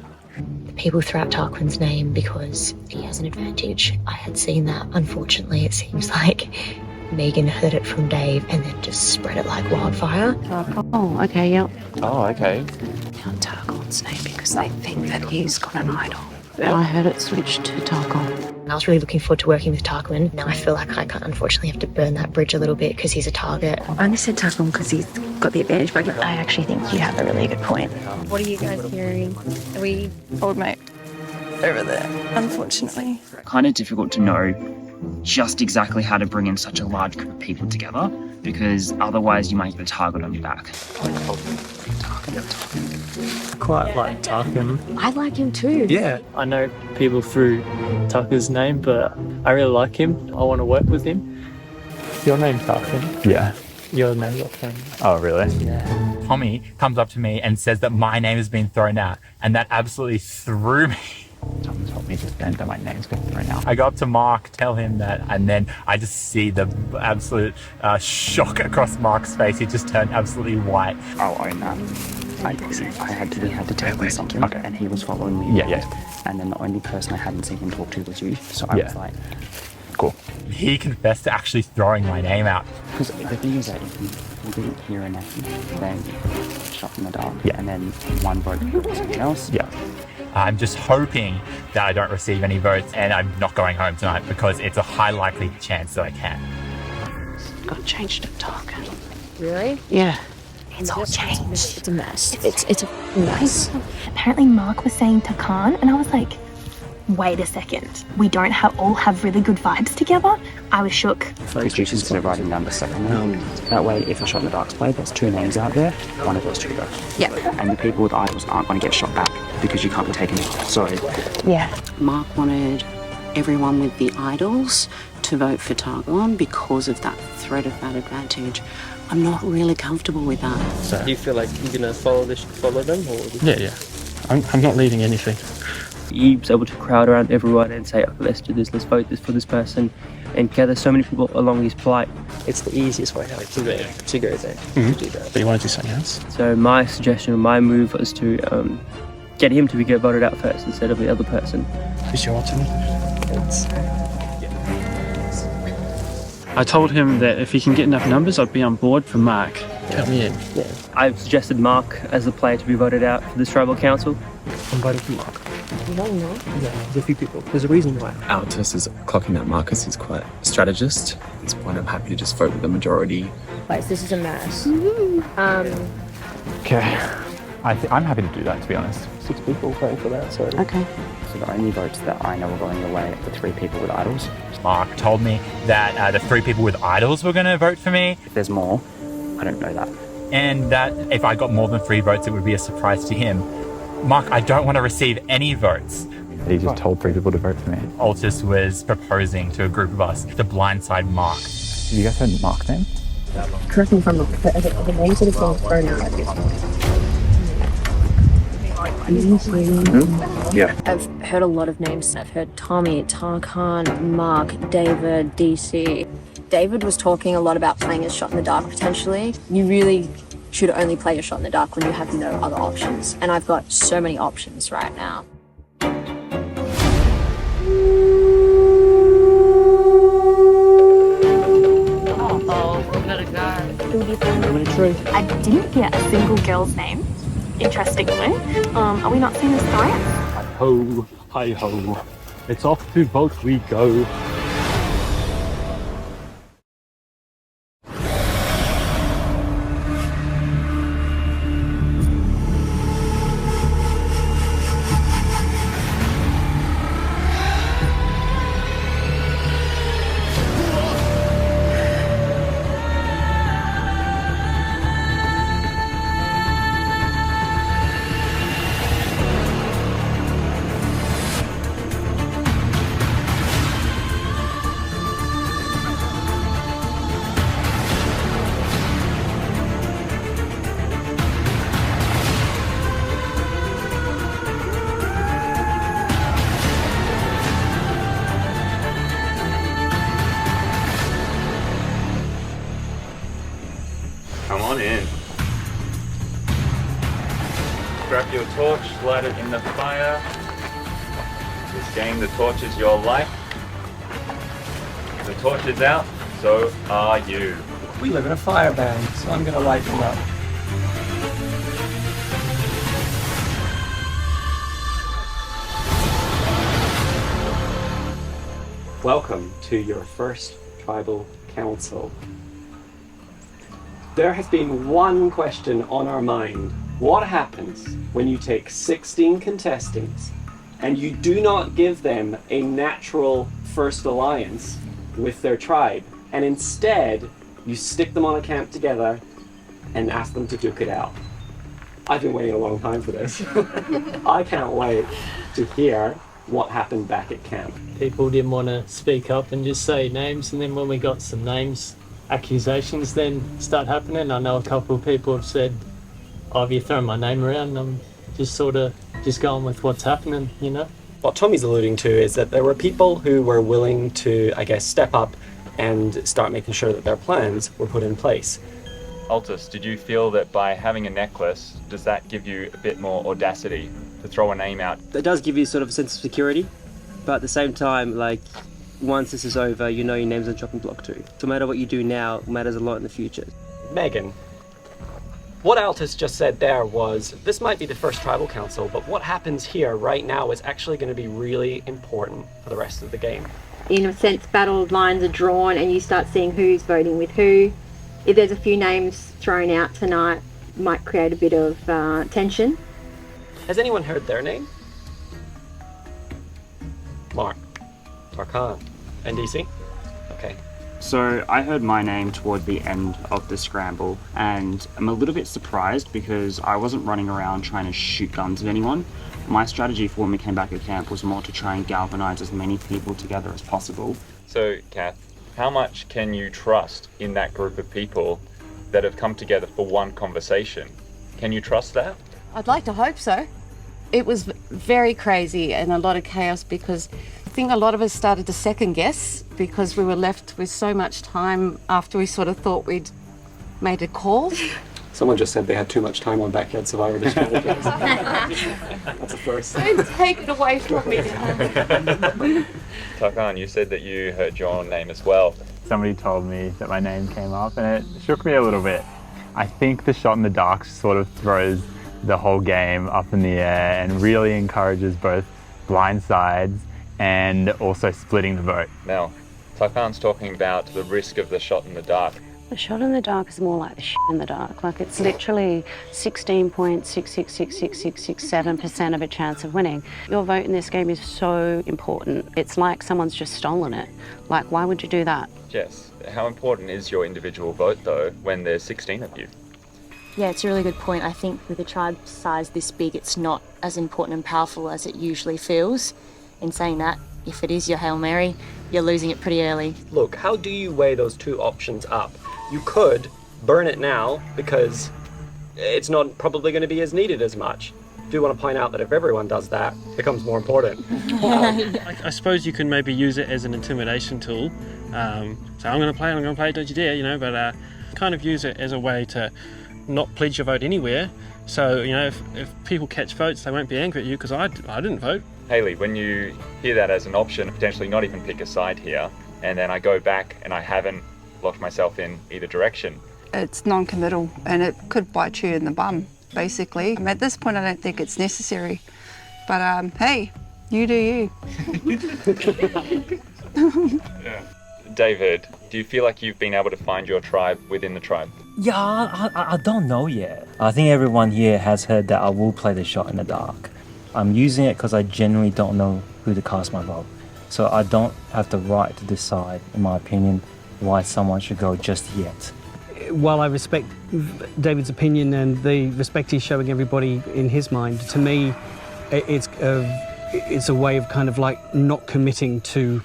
People threw out Tarquin's name because he has an advantage. I had seen that. Unfortunately, it seems like Megan heard it from Dave and then just spread it like wildfire. Oh, okay, yep. Oh, okay. Down Tarquin's name because they think that he's got an idol. I heard it switched to Tarquin. I was really looking forward to working with Tarquin. Now I feel like I unfortunately have to burn that bridge a little bit because he's a target. I only said Tarkon because he's got the advantage, but I actually think you have a really good point. What are you guys hearing? Are we Old mate over there, unfortunately. Kind of difficult to know just exactly how to bring in such a large group of people together, because otherwise you might get a target on your back. Quite like Tarkin. I like him too. Yeah. I know people through Tucker's name, but I really like him. I want to work with him. Your name's Tarkin. Yeah. Your name's not thrown. Oh, really? Yeah. Tommy comes up to me and says that my name has been thrown out, and that absolutely threw me. Someone told me just then that my name's been thrown out. I go up to Mark, tell him that, and then I just see the absolute shock across Mark's face. He just turned absolutely white. I'll own that. We had to tell him something, and he was following me. Yeah. And then the only person I hadn't seen him talk to was you, so I was like, cool. He confessed to actually throwing my name out. Because the thing is that if you didn't hear a name, then shot in the dark, and then one vote for something else. Yeah. I'm just hoping that I don't receive any votes, and I'm not going home tonight because it's a high likely chance that I can. Got changed at dark. Really? Yeah. It's all changed. It's a mess. It's a mess. Apparently Mark was saying Takan, and I was like, wait a second. We don't all have really good vibes together? I was shook. Because you consider writing down the second name. That way, if a shot in the dark's played, there's 2 names out there, one of those 2 go. Yeah. And the people with idols aren't going to get shot back because you can't be taken off. So, Yeah. Mark wanted everyone with the idols to vote for Targon because of that threat of that advantage. I'm not really comfortable with that. So do you feel like you're gonna follow them, or? Yeah. I'm not leading anything. He was able to crowd around everyone and say, let's do this, let's vote this for this person, and gather so many people along his plight. It's the easiest way to go there, to do that. But you want to do something else? So my suggestion, my move was to get him to get voted out first instead of the other person. Who's your alternate? I told him that if he can get enough numbers, I'd be on board for Mark. Count me in. Yeah. I've suggested Mark as the player to be voted out for this tribal council. I'm voting for Mark. No. Yeah, there's a few people. There's a reason why. Altus is clocking that Marcus is quite a strategist. At this point, I'm happy to just vote with the majority. Guys, this is a mess. Okay. I'm happy to do that, to be honest. 6 people voting for that, so. Okay. So the only votes that I know are going your way are the 3 people with idols. Mark told me that the 3 people with idols were going to vote for me. If there's more, I don't know that. And that if I got more than 3 votes, it would be a surprise to him. Mark, I don't want to receive any votes. He just told 3 people to vote for me. Altus was proposing to a group of us to blindside Mark. Have you guys heard Mark's name? Correct me if I'm wrong, but the names that have been thrown out. Yeah. I've heard a lot of names. I've heard Tommy, Tarkan, Mark, David, DC. David was talking a lot about playing a shot in the dark potentially. You really should only play a shot in the dark when you have no other options. And I've got so many options right now. I didn't hear a single girl's name, interestingly. Are we not seeing this threat? Hi-ho, hi-ho. It's off to vote we go. Come on in. Grab your torch, light it in the fire. This game, the torch is your life. The torch is out, so are you. We live in a fire band, so I'm gonna light them up. Welcome to your first tribal council. There has been one question on our mind. What happens when you take 16 contestants and you do not give them a natural first alliance with their tribe, and instead you stick them on a camp together and ask them to duke it out? I've been waiting a long time for this. I can't wait to hear what happened back at camp. People didn't want to speak up and just say names, and then when we got some names, accusations then start happening. I know a couple of people have said, "Oh, have you thrown my name around?" And I'm just sort of going with what's happening, you know? What Tommy's alluding to is that there were people who were willing to, I guess, step up and start making sure that their plans were put in place. Altus, did you feel that by having a necklace, does that give you a bit more audacity to throw a name out? It does give you sort of a sense of security, but at the same time, like, once this is over, you know your name's on the chopping block too. So no matter what you do now, it matters a lot in the future. Megan, what Altus just said there was, this might be the first tribal council, but what happens here right now is actually going to be really important for the rest of the game. In a sense, battle lines are drawn and you start seeing who's voting with who. If there's a few names thrown out tonight, it might create a bit of tension. Has anyone heard their name? Mark, Tarkan, and DC? Okay. So I heard my name toward the end of the scramble, and I'm a little bit surprised because I wasn't running around trying to shoot guns at anyone. My strategy for when we came back at camp was more to try and galvanize as many people together as possible. So, Kath, how much can you trust in that group of people that have come together for one conversation? Can you trust that? I'd like to hope so. It was very crazy and a lot of chaos because I think a lot of us started to second guess because we were left with so much time after we sort of thought we'd made a call. Someone just said they had too much time on Backyard Survivor to strategize. That's a first. Don't take it away from me. Tarkan, you said that you heard your name as well. Somebody told me that my name came up and it shook me a little bit. I think the shot in the dark sort of throws the whole game up in the air and really encourages both blind sides and also splitting the vote. Now, Tarkan's talking about the risk of the shot in the dark. The shot in the dark is more like the shit in the dark. Like it's literally 16.666667% of a chance of winning. Your vote in this game is so important. It's like someone's just stolen it. Like, why would you do that? Jess, how important is your individual vote though when there's 16 of you? Yeah, it's a really good point. I think with a tribe size this big, it's not as important and powerful as it usually feels. In saying that, if it is your Hail Mary, you're losing it pretty early. Look, how do you weigh those two options up? You could burn it now because it's not probably going to be as needed as much. I do want to point out that if everyone does that, it becomes more important. I suppose you can maybe use it as an intimidation tool. So I'm going to play, don't you dare, you know, but kind of use it as a way to not pledge your vote anywhere. So, you know, if people catch votes, they won't be angry at you because I didn't vote. Hayley, when you hear that as an option, potentially not even pick a side here, and then I go back and I haven't locked myself in either direction. It's non-committal and it could bite you in the bum, basically. At this point, I don't think it's necessary. But hey, you do you. David, do you feel like you've been able to find your tribe within the tribe? Yeah, I don't know yet. I think everyone here has heard that I will play the shot in the dark. I'm using it because I genuinely don't know who to cast my vote. So I don't have the right to decide, in my opinion, why someone should go just yet. While I respect David's opinion and the respect he's showing everybody in his mind, to me, it's a way of kind of like not committing to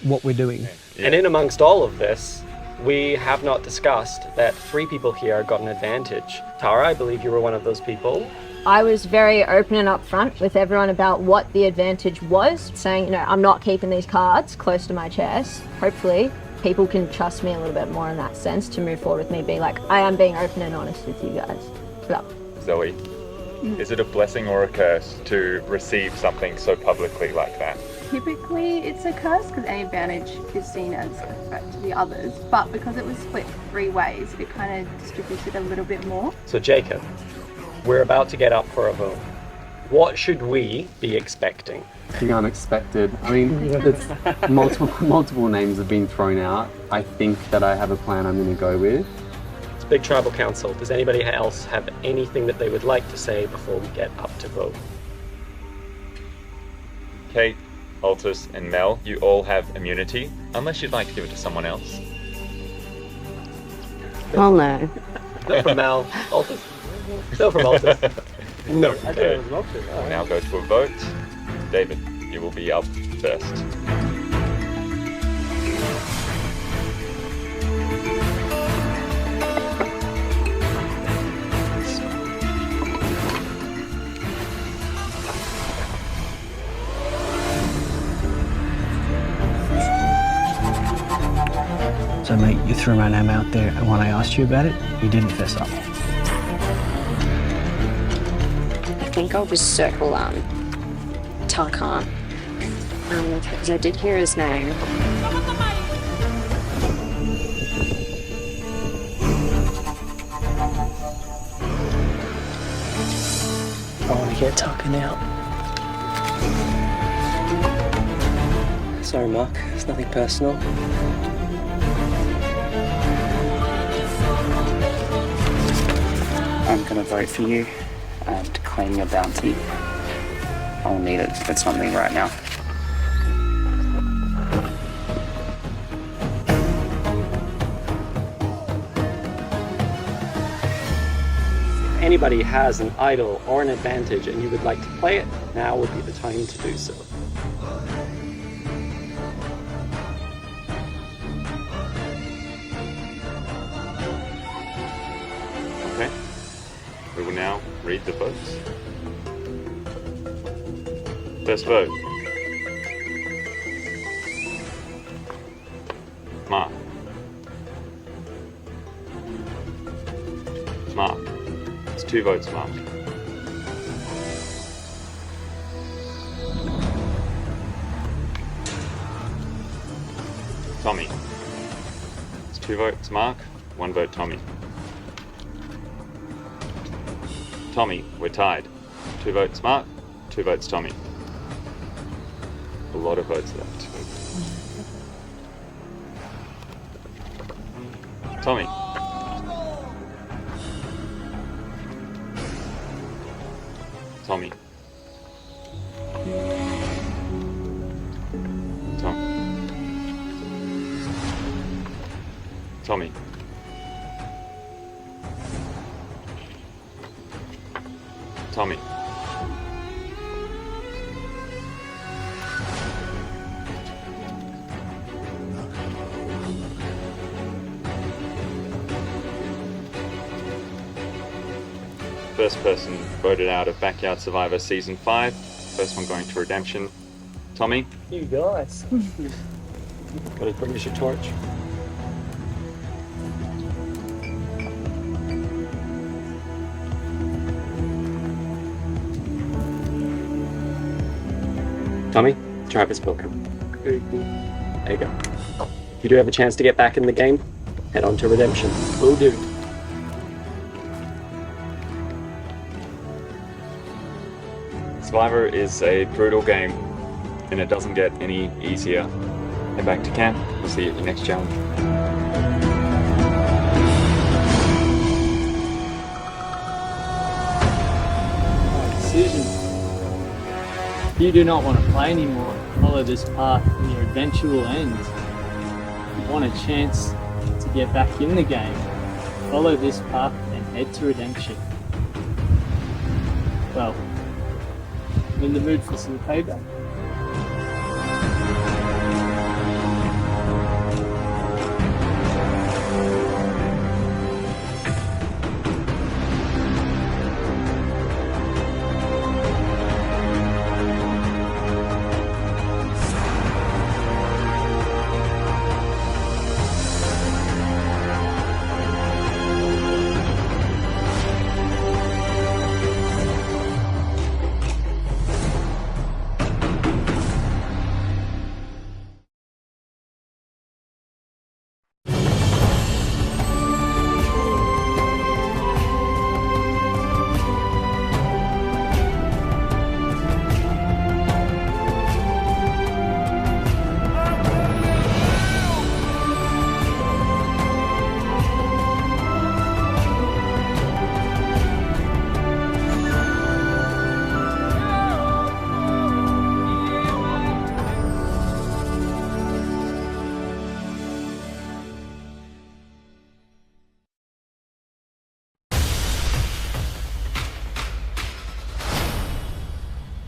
what we're doing. And in amongst all of this, we have not discussed that 3 people here got an advantage. Tara, I believe you were one of those people. I was very open and upfront with everyone about what the advantage was, saying, you know, I'm not keeping these cards close to my chest. Hopefully, people can trust me a little bit more in that sense to move forward with me, be like, I am being open and honest with you guys. Yeah. Zoe, is it a blessing or a curse to receive something so publicly like that? Typically it's a curse because any advantage is seen as a threat to the others, but because it was split 3 ways, it kind of distributes it a little bit more. So Jacob, we're about to get up for a vote. What should we be expecting? Nothing unexpected. I mean, it's multiple names have been thrown out. I think that I have a plan I'm going to go with. It's a big tribal council. Does anybody else have anything that they would like to say before we get up to vote? Kate, Altus, and Mel, you all have immunity, unless you'd like to give it to someone else. Oh no. No from Mel. Altus. No from Altus. No. Okay. We'll now go to a vote. David, you will be up first. So mate, you threw my name out there, and when I asked you about it, you didn't fess up. I think I'll just circle Tarkan, because I did hear his name. I want to get Tarkan out. Sorry, Mark. It's nothing personal. I'm going to vote for you and claim your bounty. I'll need it for something right now. If anybody has an idol or an advantage and you would like to play it, now would be the time to do so. Okay. We will now read the votes. First vote. Mark. Mark. It's 2 votes, Mark. Tommy. It's 2 votes, Mark. 1 vote, Tommy. Tommy, we're tied. 2 votes, Mark. 2 votes, Tommy. A lot of votes left. Tommy. Tommy. Tommy. Tommy. First person voted out of Backyard Survivor Season 5. First one going to Redemption. Tommy? You guys. Gotta bring us your torch. Tommy, Travis Pilker. Very cool. There you go. If you do have a chance to get back in the game, head on to Redemption. Will do. Survivor is a brutal game, and it doesn't get any easier. Head back to camp. We'll see you at your next challenge. Decision. If you do not want to play anymore, follow this path and your adventure will end. If you want a chance to get back in the game, follow this path and head to Redemption. Well, I'm in the mood for some payback.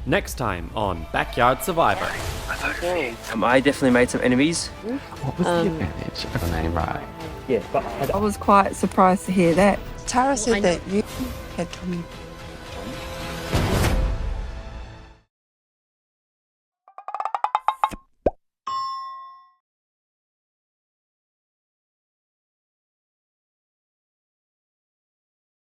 Next time on Backyard Survivor. I definitely made some enemies. What was the advantage? I got the name right. Yeah, but I was quite surprised to hear that. Tara said that you had Tommy